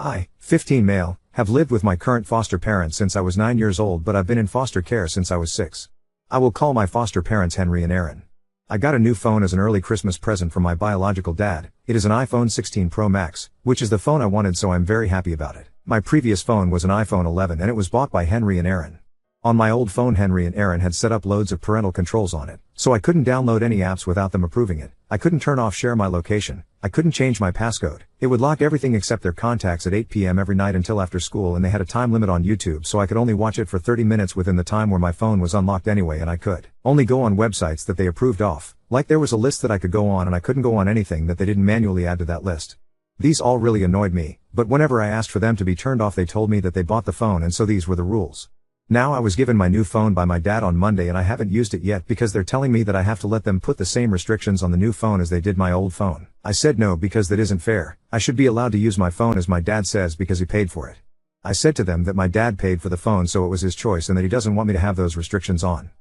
I, 15 male, have lived with my current foster parents since I was 9 years old, but I've been in foster care since I was 6. I will call my foster parents Henry and Aaron. I got a new phone as an early Christmas present from my biological dad. It is an iPhone 16 Pro Max, which is the phone I wanted, so I'm very happy about it. My previous phone was an iPhone 11 and it was bought by Henry and Aaron. On my old phone, Henry and Aaron had set up loads of parental controls on it, so I couldn't download any apps without them approving it. I couldn't turn off share my location. I couldn't change my passcode. It would lock everything except their contacts at 8 p.m. every night until after school, and they had a time limit on YouTube, so I could only watch it for 30 minutes within the time where my phone was unlocked anyway, and I could only go on websites that they approved off. Like there was a list that I could go on, and I couldn't go on anything that they didn't manually add to that list. These all really annoyed me, but whenever I asked for them to be turned off, they told me that they bought the phone, and so these were the rules. Now I was given my new phone by my dad on Monday, and I haven't used it yet because they're telling me that I have to let them put the same restrictions on the new phone as they did my old phone. I said no, because that isn't fair. I should be allowed to use my phone as my dad says because he paid for it. I said to them that my dad paid for the phone, so it was his choice, and that he doesn't want me to have those restrictions on.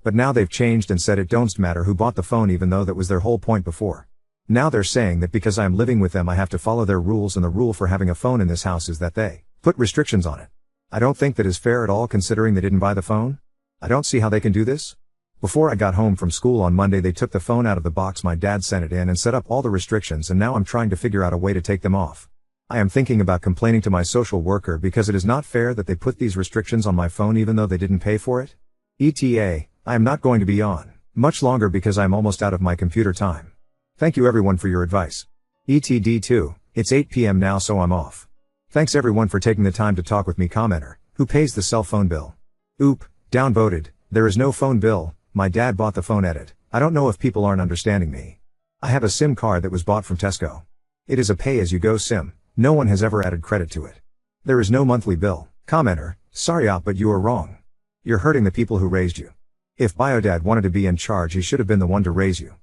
But now they've changed and said it don't matter who bought the phone, even though that was their whole point before. Now they're saying that because I am living with them I have to follow their rules, and the rule for having a phone in this house is that they put restrictions on it. I don't think that is fair at all, considering they didn't buy the phone. I don't see how they can do this. Before I got home from school on Monday, they took the phone out of the box my dad sent it in and set up all the restrictions, and now I'm trying to figure out a way to take them off. I am thinking about complaining to my social worker because it is not fair that they put these restrictions on my phone even though they didn't pay for it. ETA, I am not going to be on much longer because I am almost out of my computer time. Thank you everyone for your advice. ETD2, it's 8 p.m. now, so I'm off. Thanks everyone for taking the time to talk with me. Commenter, who pays the cell phone bill? Oop, downvoted. There is no phone bill. My dad bought the phone. Edit. I don't know if people aren't understanding me. I have a SIM card that was bought from Tesco. It is a pay-as-you-go SIM. No one has ever added credit to it. There is no monthly bill. Commenter, sorry but you are wrong. You're hurting the people who raised you. If Biodad wanted to be in charge, he should have been the one to raise you.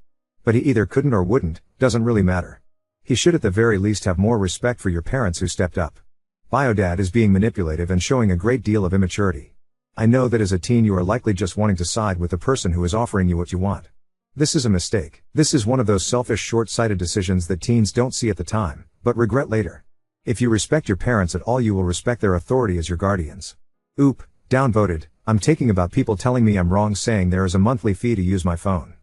But he either couldn't or wouldn't, doesn't really matter. He should at the very least have more respect for your parents who stepped up. Biodad is being manipulative and showing a great deal of immaturity. I know that as a teen you are likely just wanting to side with the person who is offering you what you want. This is a mistake. This is one of those selfish, short-sighted decisions that teens don't see at the time, but regret later. If you respect your parents at all, you will respect their authority as your guardians. Oop, downvoted. I'm taking about people telling me I'm wrong, saying there is a monthly fee to use my phone.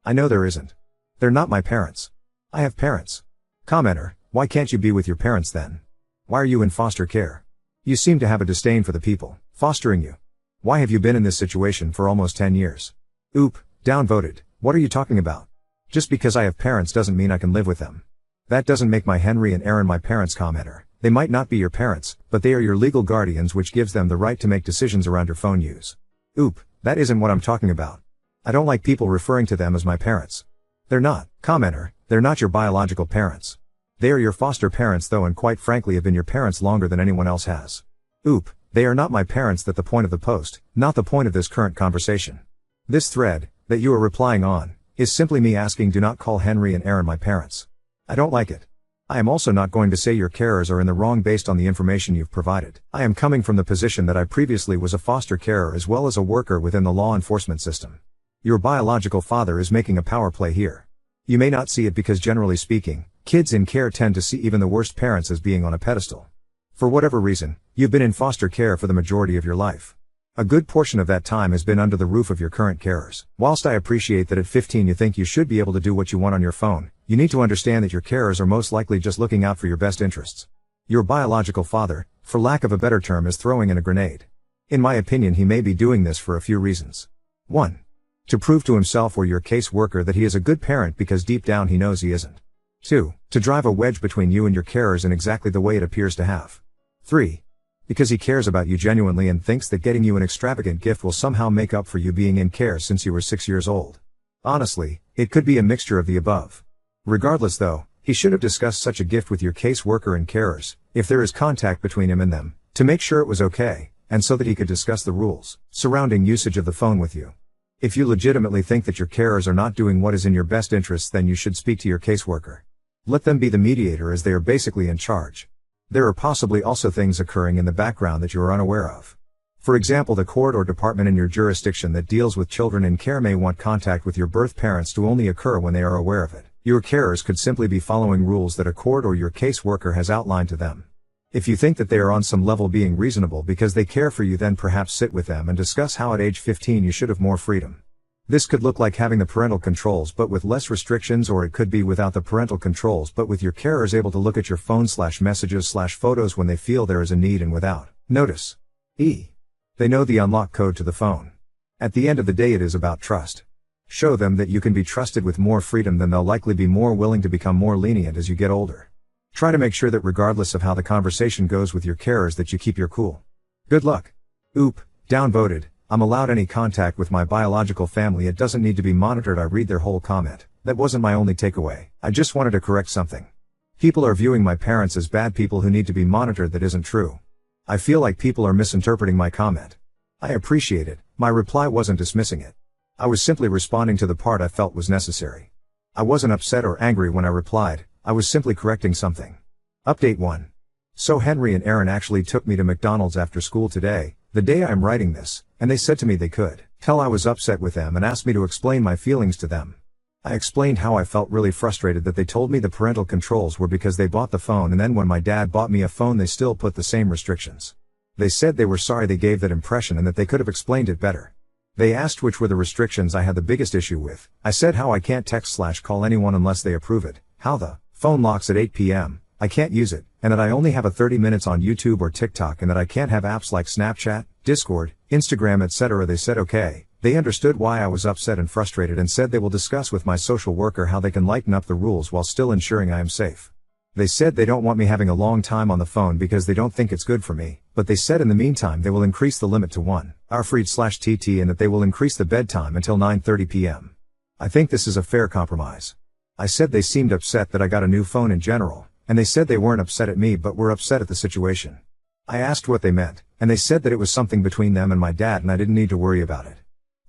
I know there isn't. They're not my parents. I have parents. Commenter, why can't you be with your parents then? Why are you in foster care? You seem to have a disdain for the people fostering you. Why have you been in this situation for almost 10 years? Oop, downvoted. What are you talking about? Just because I have parents doesn't mean I can live with them. That doesn't make my Henry and Aaron my parents. Commenter, they might not be your parents, but they are your legal guardians, which gives them the right to make decisions around your phone use. Oop, that isn't what I'm talking about. I don't like people referring to them as my parents. They're not. Commenter, they're not your biological parents. They are your foster parents though, and quite frankly have been your parents longer than anyone else has. Oop, they are not my parents. That's the point of the post, not the point of this current conversation. This thread, that you are replying on, is simply me asking, do not call Henry and Aaron my parents. I don't like it. I am also not going to say your carers are in the wrong based on the information you've provided. I am coming from the position that I previously was a foster carer as well as a worker within the law enforcement system. Your biological father is making a power play here. You may not see it because generally speaking, kids in care tend to see even the worst parents as being on a pedestal. For whatever reason, you've been in foster care for the majority of your life. A good portion of that time has been under the roof of your current carers. Whilst I appreciate that at 15 you think you should be able to do what you want on your phone, you need to understand that your carers are most likely just looking out for your best interests. Your biological father, for lack of a better term, is throwing in a grenade. In my opinion, he may be doing this for a few reasons. 1. To prove to himself or your caseworker that he is a good parent because deep down he knows he isn't. 2. To drive a wedge between you and your carers in exactly the way it appears to have. 3. Because he cares about you genuinely and thinks that getting you an extravagant gift will somehow make up for you being in care since you were 6 years old. Honestly, it could be a mixture of the above. Regardless though, he should have discussed such a gift with your caseworker and carers, if there is contact between him and them, to make sure it was okay, and so that he could discuss the rules surrounding usage of the phone with you. If you legitimately think that your carers are not doing what is in your best interests, then you should speak to your caseworker. Let them be the mediator, as they are basically in charge. There are possibly also things occurring in the background that you are unaware of. For example, the court or department in your jurisdiction that deals with children in care may want contact with your birth parents to only occur when they are aware of it. Your carers could simply be following rules that a court or your caseworker has outlined to them. If you think that they are on some level being reasonable because they care for you, then perhaps sit with them and discuss how at age 15 you should have more freedom. This could look like having the parental controls but with less restrictions, or it could be without the parental controls but with your carers able to look at your phone/messages/photos when they feel there is a need and without notice. They know the unlock code to the phone. At the end of the day, it is about trust. Show them that you can be trusted with more freedom, then they'll likely be more willing to become more lenient as you get older. Try to make sure that regardless of how the conversation goes with your carers, that you keep your cool. Good luck. Downvoted. I'm allowed any contact with my biological family. It doesn't need to be monitored. I read their whole comment. That wasn't my only takeaway. I just wanted to correct something. People are viewing my parents as bad people who need to be monitored. That isn't true. I feel like people are misinterpreting my comment. I appreciate it. My reply wasn't dismissing it. I was simply responding to the part I felt was necessary. I wasn't upset or angry when I replied. I was simply correcting something. Update 1. So Henry and Aaron actually took me to McDonald's after school today, the day I'm writing this, and they said to me they could tell I was upset with them and asked me to explain my feelings to them. I explained how I felt really frustrated that they told me the parental controls were because they bought the phone, and then when my dad bought me a phone they still put the same restrictions. They said they were sorry they gave that impression and that they could have explained it better. They asked which were the restrictions I had the biggest issue with. I said how I can't text/call anyone unless they approve it, how the phone locks at 8 p.m., I can't use it, and that I only have a 30 minutes on YouTube or TikTok, and that I can't have apps like Snapchat, Discord, Instagram, etc. They said okay. They understood why I was upset and frustrated and said they will discuss with my social worker how they can lighten up the rules while still ensuring I am safe. They said they don't want me having a long time on the phone because they don't think it's good for me, but they said in the meantime they will increase the limit to 1 hour freed/TT and that they will increase the bedtime until 9:30 p.m. I think this is a fair compromise. I said they seemed upset that I got a new phone in general, and they said they weren't upset at me but were upset at the situation. I asked what they meant, and they said that it was something between them and my dad and I didn't need to worry about it.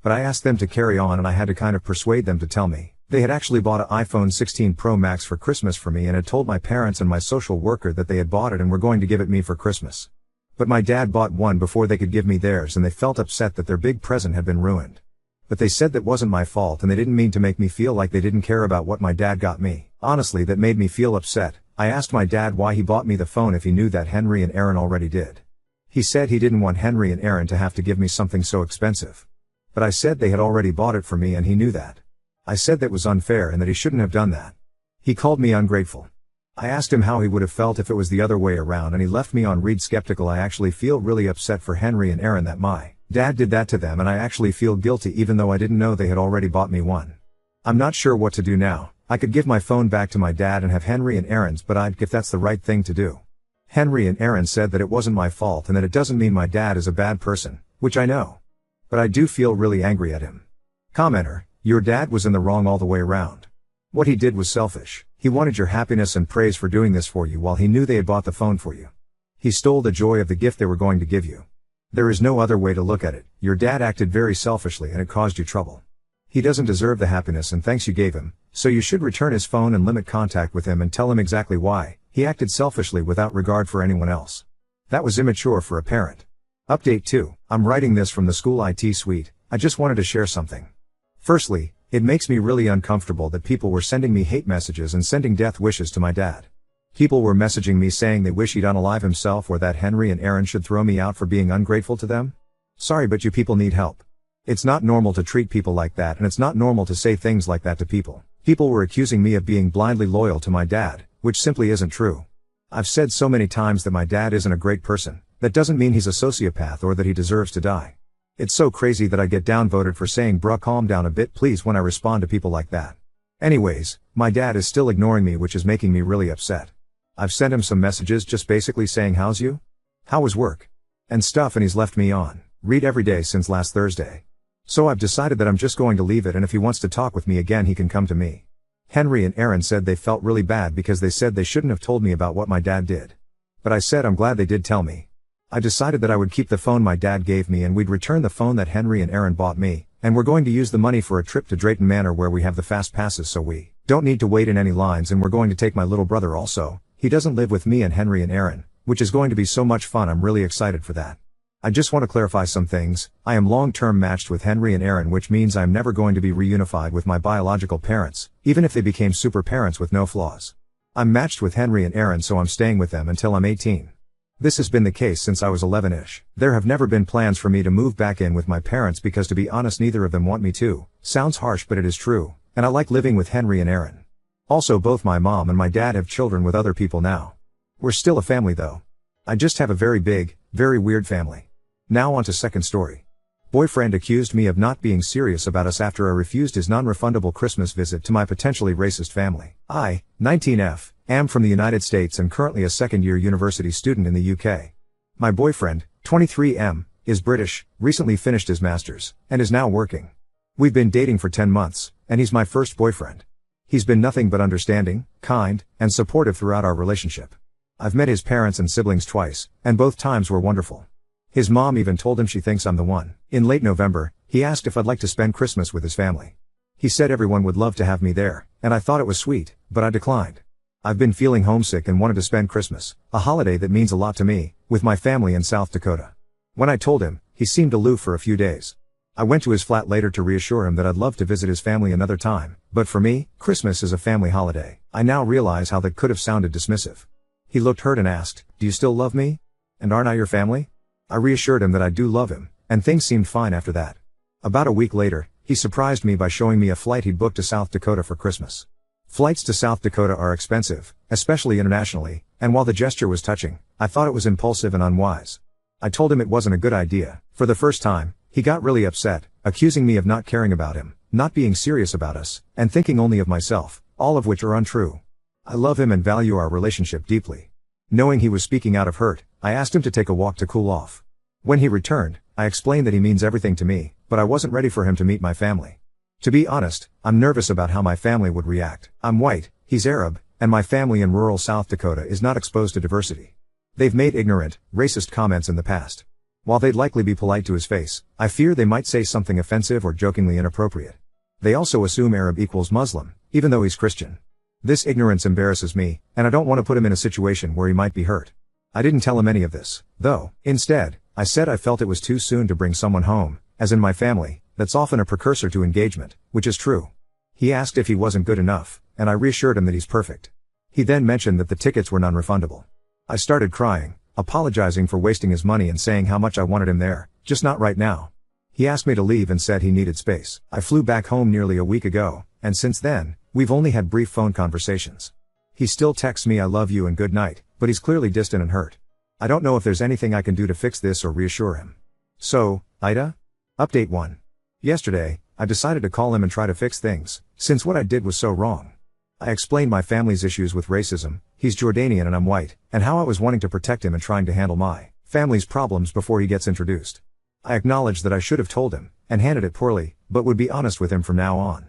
But I asked them to carry on and I had to kind of persuade them to tell me. They had actually bought an iPhone 16 Pro Max for Christmas for me and had told my parents and my social worker that they had bought it and were going to give it me for Christmas. But my dad bought one before they could give me theirs and they felt upset that their big present had been ruined. But they said that wasn't my fault and they didn't mean to make me feel like they didn't care about what my dad got me. Honestly, that made me feel upset. I asked my dad why he bought me the phone if he knew that Henry and Aaron already did. He said he didn't want Henry and Aaron to have to give me something so expensive. But I said they had already bought it for me and he knew that. I said that was unfair and that he shouldn't have done that. He called me ungrateful. I asked him how he would have felt if it was the other way around and he left me on read skeptical. I actually feel really upset for Henry and Aaron that my dad did that to them, and I actually feel guilty even though I didn't know they had already bought me one. I'm not sure what to do now. I could give my phone back to my dad and have Henry and Aaron's, but if that's the right thing to do. Henry and Aaron said that it wasn't my fault and that it doesn't mean my dad is a bad person, which I know. But I do feel really angry at him. Commenter, your dad was in the wrong all the way around. What he did was selfish. He wanted your happiness and praise for doing this for you while he knew they had bought the phone for you. He stole the joy of the gift they were going to give you. There is no other way to look at it. Your dad acted very selfishly and it caused you trouble. He doesn't deserve the happiness and thanks you gave him, so you should return his phone and limit contact with him and tell him exactly why. He acted selfishly without regard for anyone else. That was immature for a parent. Update 2. I'm writing this from the school IT suite. I just wanted to share something. Firstly, it makes me really uncomfortable that people were sending me hate messages and sending death wishes to my dad. People were messaging me saying they wish he'd unalive himself or that Henry and Aaron should throw me out for being ungrateful to them. Sorry, but you people need help. It's not normal to treat people like that, and it's not normal to say things like that to people. People were accusing me of being blindly loyal to my dad, which simply isn't true. I've said so many times that my dad isn't a great person. That doesn't mean he's a sociopath or that he deserves to die. It's so crazy that I get downvoted for saying bruh calm down a bit please when I respond to people like that. Anyways, my dad is still ignoring me, which is making me really upset. I've sent him some messages just basically saying how's you? How was work? And stuff, and he's left me on read every day since last Thursday. So I've decided that I'm just going to leave it, and if he wants to talk with me again he can come to me. Henry and Aaron said they felt really bad because they said they shouldn't have told me about what my dad did. But I said I'm glad they did tell me. I decided that I would keep the phone my dad gave me and we'd return the phone that Henry and Aaron bought me, and we're going to use the money for a trip to Drayton Manor where we have the fast passes so we don't need to wait in any lines, and we're going to take my little brother also. He doesn't live with me and Henry and Aaron, which is going to be so much fun. I'm really excited for that. I just want to clarify some things. I am long-term matched with Henry and Aaron, which means I'm never going to be reunified with my biological parents, even if they became super parents with no flaws. I'm matched with Henry and Aaron, so I'm staying with them until I'm 18. This has been the case since I was 11-ish. There have never been plans for me to move back in with my parents because, to be honest, neither of them want me to. Sounds harsh, but it is true, and I like living with Henry and Aaron. Also, both my mom and my dad have children with other people now. We're still a family though. I just have a very big, very weird family. Now on to second story. Boyfriend accused me of not being serious about us after I refused his non-refundable Christmas visit to my potentially racist family. I, 19F, am from the United States and currently a second-year university student in the UK. My boyfriend, 23M, is British, recently finished his master's, and is now working. We've been dating for 10 months, and he's my first boyfriend. He's been nothing but understanding, kind, and supportive throughout our relationship. I've met his parents and siblings twice, and both times were wonderful. His mom even told him she thinks I'm the one. In late November, he asked if I'd like to spend Christmas with his family. He said everyone would love to have me there, and I thought it was sweet, but I declined. I've been feeling homesick and wanted to spend Christmas, a holiday that means a lot to me, with my family in South Dakota. When I told him, he seemed aloof for a few days. I went to his flat later to reassure him that I'd love to visit his family another time, but for me, Christmas is a family holiday. I now realize how that could have sounded dismissive. He looked hurt and asked, "Do you still love me? And aren't I your family?" I reassured him that I do love him, and things seemed fine after that. About a week later, he surprised me by showing me a flight he'd booked to South Dakota for Christmas. Flights to South Dakota are expensive, especially internationally, and while the gesture was touching, I thought it was impulsive and unwise. I told him it wasn't a good idea. For the first time, he got really upset, accusing me of not caring about him, not being serious about us, and thinking only of myself, all of which are untrue. I love him and value our relationship deeply. Knowing he was speaking out of hurt, I asked him to take a walk to cool off. When he returned, I explained that he means everything to me, but I wasn't ready for him to meet my family. To be honest, I'm nervous about how my family would react. I'm white, he's Arab, and my family in rural South Dakota is not exposed to diversity. They've made ignorant, racist comments in the past. While they'd likely be polite to his face, I fear they might say something offensive or jokingly inappropriate. They also assume Arab equals Muslim, even though he's Christian. This ignorance embarrasses me, and I don't want to put him in a situation where he might be hurt. I didn't tell him any of this, though. Instead, I said I felt it was too soon to bring someone home, as in my family, that's often a precursor to engagement, which is true. He asked if he wasn't good enough, and I reassured him that he's perfect. He then mentioned that the tickets were non-refundable. I started crying, apologizing for wasting his money and saying how much I wanted him there, just not right now. He asked me to leave and said he needed space. I flew back home nearly a week ago, and since then, we've only had brief phone conversations. He still texts me "I love you" and "good night," but he's clearly distant and hurt. I don't know if there's anything I can do to fix this or reassure him. So, Ida? Update 1. Yesterday, I decided to call him and try to fix things, since what I did was so wrong. I explained my family's issues with racism, he's Jordanian and I'm white, and how I was wanting to protect him and trying to handle my family's problems before he gets introduced. I acknowledged that I should have told him, and handled it poorly, but would be honest with him from now on.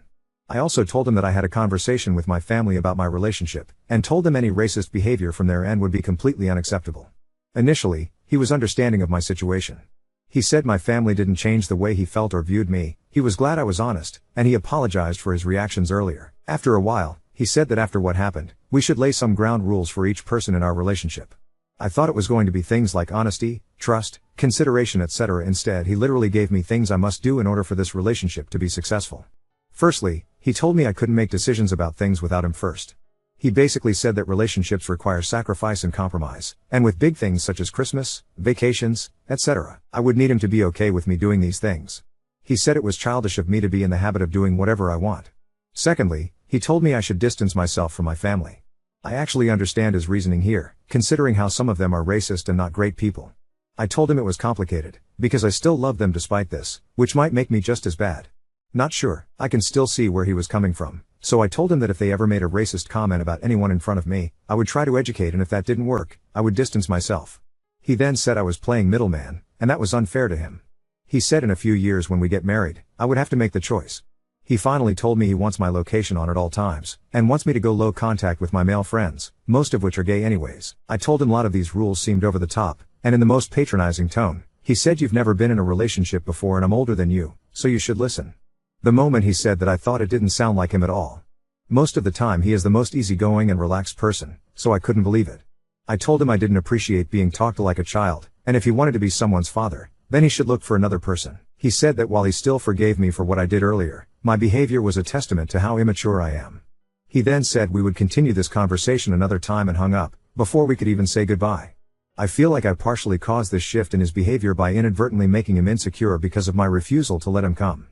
I also told him that I had a conversation with my family about my relationship, and told them any racist behavior from their end would be completely unacceptable. Initially, he was understanding of my situation. He said my family didn't change the way he felt or viewed me, he was glad I was honest, and he apologized for his reactions earlier. After a while, he said that after what happened, we should lay some ground rules for each person in our relationship. I thought it was going to be things like honesty, trust, consideration, etc. Instead, he literally gave me things I must do in order for this relationship to be successful. Firstly, he told me I couldn't make decisions about things without him first. He basically said that relationships require sacrifice and compromise, and with big things such as Christmas, vacations, etc., I would need him to be okay with me doing these things. He said it was childish of me to be in the habit of doing whatever I want. Secondly, he told me I should distance myself from my family. I actually understand his reasoning here, considering how some of them are racist and not great people. I told him it was complicated, because I still love them despite this, which might make me just as bad. Not sure, I can still see where he was coming from. So I told him that if they ever made a racist comment about anyone in front of me, I would try to educate, and if that didn't work, I would distance myself. He then said I was playing middleman, and that was unfair to him. He said in a few years when we get married, I would have to make the choice. He finally told me he wants my location on at all times, and wants me to go low contact with my male friends, most of which are gay anyways. I told him a lot of these rules seemed over the top, and in the most patronizing tone. He said, "You've never been in a relationship before and I'm older than you, so you should listen." The moment he said that, I thought it didn't sound like him at all. Most of the time he is the most easygoing and relaxed person, so I couldn't believe it. I told him I didn't appreciate being talked to like a child, and if he wanted to be someone's father, then he should look for another person. He said that while he still forgave me for what I did earlier, my behavior was a testament to how immature I am. He then said we would continue this conversation another time and hung up, before we could even say goodbye. I feel like I partially caused this shift in his behavior by inadvertently making him insecure because of my refusal to let him come.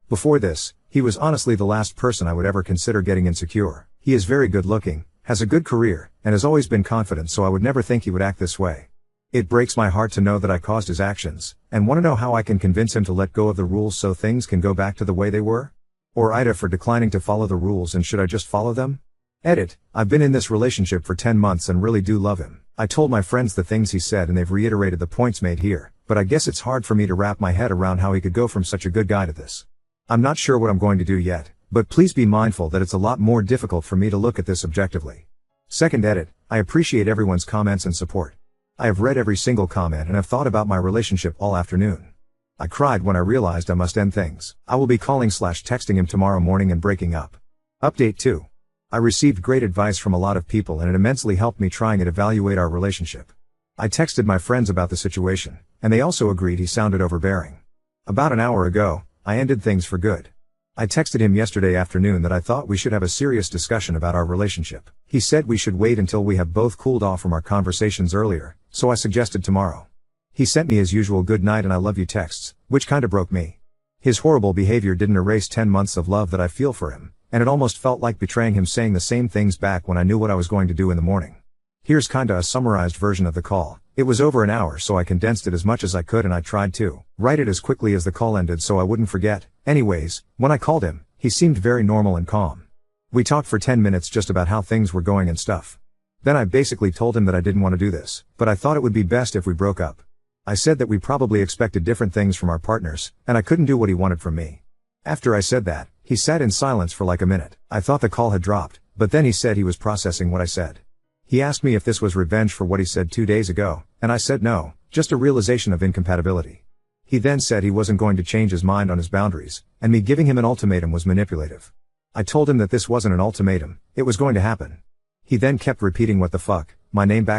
Before this, he was honestly the last person I would ever consider getting insecure. He is very good looking, has a good career, and has always been confident, so I would never think he would act this way. It breaks my heart to know that I caused his actions, and want to know how I can convince him to let go of the rules so things can go back to the way they were? Or Ida for declining to follow the rules, and should I just follow them? Edit. I've been in this relationship for 10 months and really do love him. I told my friends the things he said and they've reiterated the points made here, but I guess it's hard for me to wrap my head around how he could go from such a good guy to this. I'm not sure what I'm going to do yet, but please be mindful that it's a lot more difficult for me to look at this objectively. Second edit. I appreciate everyone's comments and support. I have read every single comment and have thought about my relationship all afternoon. I cried when I realized I must end things. I will be calling/texting him tomorrow morning and breaking up. Update 2. I received great advice from a lot of people and it immensely helped me trying to evaluate our relationship. I texted my friends about the situation, and they also agreed he sounded overbearing. About an hour ago, I ended things for good. I texted him yesterday afternoon that I thought we should have a serious discussion about our relationship. He said we should wait until we have both cooled off from our conversations earlier, so I suggested tomorrow. He sent me his usual good night and I love you texts, which kinda broke me. His horrible behavior didn't erase 10 months of love that I feel for him, and it almost felt like betraying him saying the same things back when I knew what I was going to do in the morning. Here's kinda a summarized version of the call. It was over an hour, so I condensed it as much as I could and I tried to write it as quickly as the call ended so I wouldn't forget. Anyways, when I called him, he seemed very normal and calm. We talked for 10 minutes just about how things were going and stuff. Then I basically told him that I didn't want to do this, but I thought it would be best if we broke up. I said that we probably expected different things from our partners, and I couldn't do what he wanted from me. After I said that, he sat in silence for like a minute. I thought the call had dropped, but then he said he was processing what I said. He asked me if this was revenge for what he said 2 days ago, and I said no, just a realization of incompatibility. He then said he wasn't going to change his mind on his boundaries, and me giving him an ultimatum was manipulative. I told him that this wasn't an ultimatum, it was going to happen. He then kept repeating what the fuck, my name ..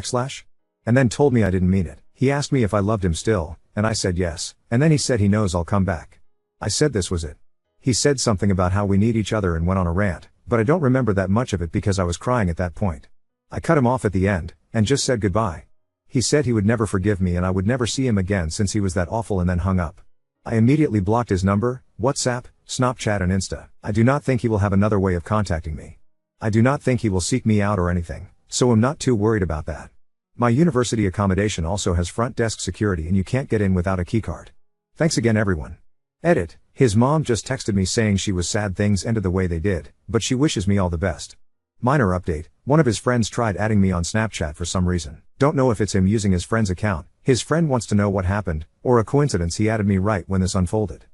And then told me I didn't mean it. He asked me if I loved him still, and I said yes, and then he said he knows I'll come back. I said this was it. He said something about how we need each other and went on a rant, but I don't remember that much of it because I was crying at that point. I cut him off at the end, and just said goodbye. He said he would never forgive me and I would never see him again since he was that awful, and then hung up. I immediately blocked his number, WhatsApp, Snapchat and Insta. I do not think he will have another way of contacting me. I do not think he will seek me out or anything, so I'm not too worried about that. My university accommodation also has front desk security and you can't get in without a keycard. Thanks again everyone. Edit. His mom just texted me saying she was sad things ended the way they did, but she wishes me all the best. Minor update, one of his friends tried adding me on Snapchat for some reason. Don't know if it's him using his friend's account, his friend wants to know what happened, or a coincidence he added me right when this unfolded.